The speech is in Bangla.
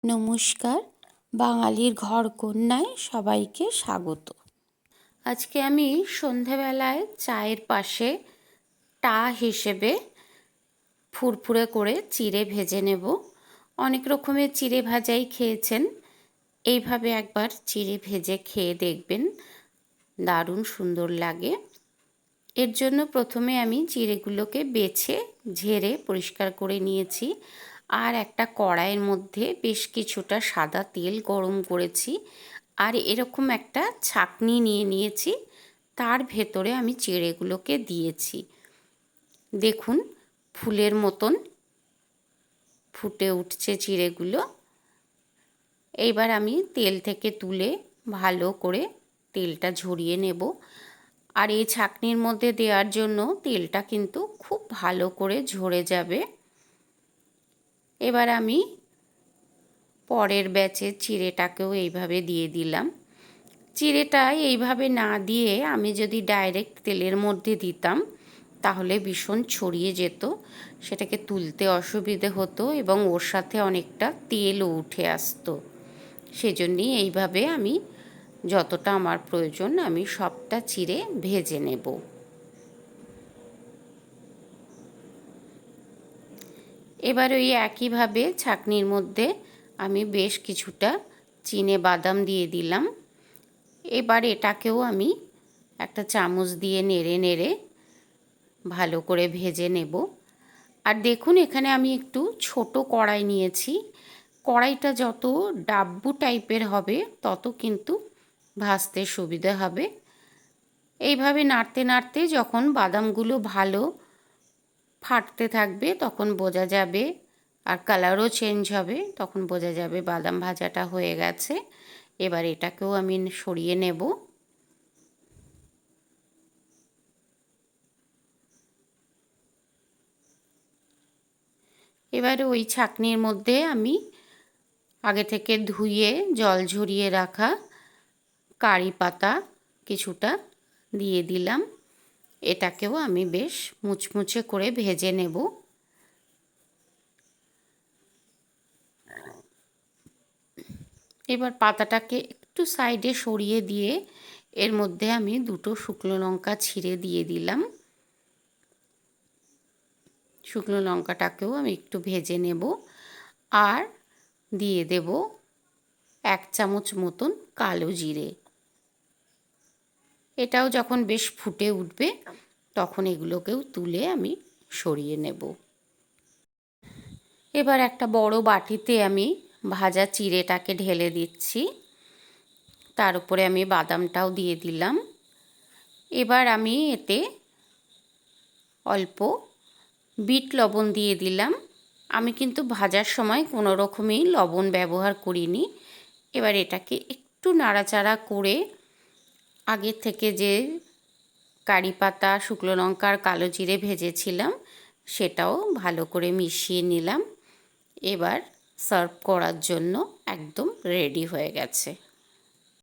নমস্কার, বাঙালির ঘরকন্যায় সবাইকে স্বাগত। আজকে আমি সন্ধেবেলায় চায়ের পাশে টা হিসেবে ফুরফুরে করে চিড়ে ভেজে নেব। অনেক রকমের চিড়ে ভাজাই খেয়েছেন, এইভাবে একবার চিড়ে ভেজে খেয়ে দেখবেন, দারুণ সুন্দর লাগে। এর জন্য প্রথমে আমি চিড়েগুলোকে বেছে ঝেড়ে পরিষ্কার করে নিয়েছি। আর একটা কড়াইয়ের মধ্যে বেশ কিছুটা সাদা তেল গরম করেছি। আর এরকম একটা ছাঁকনি নিয়ে নিয়েছি, তার ভেতরে আমি চিড়েগুলোকে দিয়েছি। দেখুন, ফুলের মতন ফুটে উঠছে চিড়েগুলো। এইবার আমি তেল থেকে তুলে ভালো করে তেলটা ঝরিয়ে নেব। আর এই ছাঁকনির মধ্যে দেওয়ার জন্য তেলটা কিন্তু খুব ভালো করে ঝরে যাবে। এবার আমি পরের ব্যাচের চিড়েটাকেও এইভাবে দিয়ে দিলাম। চিড়েটা এইভাবে না দিয়ে আমি যদি ডাইরেক্ট তেলের মধ্যে দিতাম তাহলে ভীষণ ছড়িয়ে যেত, সেটাকে তুলতে অসুবিধে হতো এবং ওর সাথে অনেকটা তেলও উঠে আসতো। সেজন্যই এইভাবে আমি যতটা আমার প্রয়োজন আমি সবটা চিড়ে ভেজে নেব। এবার ওই একইভাবে ছাঁকনির মধ্যে আমি বেশ কিছুটা চিনে বাদাম দিয়ে দিলাম। এবার এটাকেও আমি একটা চামচ দিয়ে নেড়ে নেড়ে ভালো করে ভেজে নেব। আর দেখুন, এখানে আমি একটু ছোট কড়াই নিয়েছি। কড়াইটা যত ডাব্বু টাইপের হবে তত কিন্তু ভাজতে সুবিধা হবে। এইভাবে নাড়তে নাড়তে যখন বাদামগুলো ভালো ফাটতে থাকবে তখন বোঝা যাবে, আর কালারও চেঞ্জ হবে, তখন বোঝা যাবে বাদাম ভাজাটা হয়ে গেছে। এবার এটাকেও আমি সরিয়ে নেব। এবারে ওই ছাঁকনির মধ্যে আমি আগে থেকে ধুয়ে জল ঝরিয়ে রাখা কারি পাতা কিছুটা দিয়ে দিলাম। এটাকেও আমি বেশ মুচমুচে করে ভেজে নেব। এবার পাতাটাকে একটু সাইডে সরিয়ে দিয়ে এর মধ্যে আমি দুটো শুকনো লঙ্কা ছিঁড়ে দিয়ে দিলাম। শুকনো লঙ্কাটাকেও আমি একটু ভেজে নেব। আর দিয়ে দেব 1 চামচ মতন কালো জিরে। এটাও যখন বেশ ফুটে উঠবে তখন এগুলোকেও তুলে আমি সরিয়ে নেব। এবার একটা বড় বাটিতে আমি ভাজা চিড়েটাকে ঢেলে দিচ্ছি, তার উপরে আমি বাদামটাও দিয়ে দিলাম। এবার আমি এতে অল্প বিট লবণ দিয়ে দিলাম। আমি কিন্তু ভাজার সময় কোনো রকমই লবণ ব্যবহার করিনি। এবার এটাকে একটু নাড়াচাড়া করে আগের থেকে যে কারি পাতা, শুকনো লঙ্কা আর কালো জিরে ভেজেছিলাম সেটাও ভালো করে মিশিয়ে নিলাম। এবার সার্ভ করার জন্য একদম রেডি হয়ে গেছে।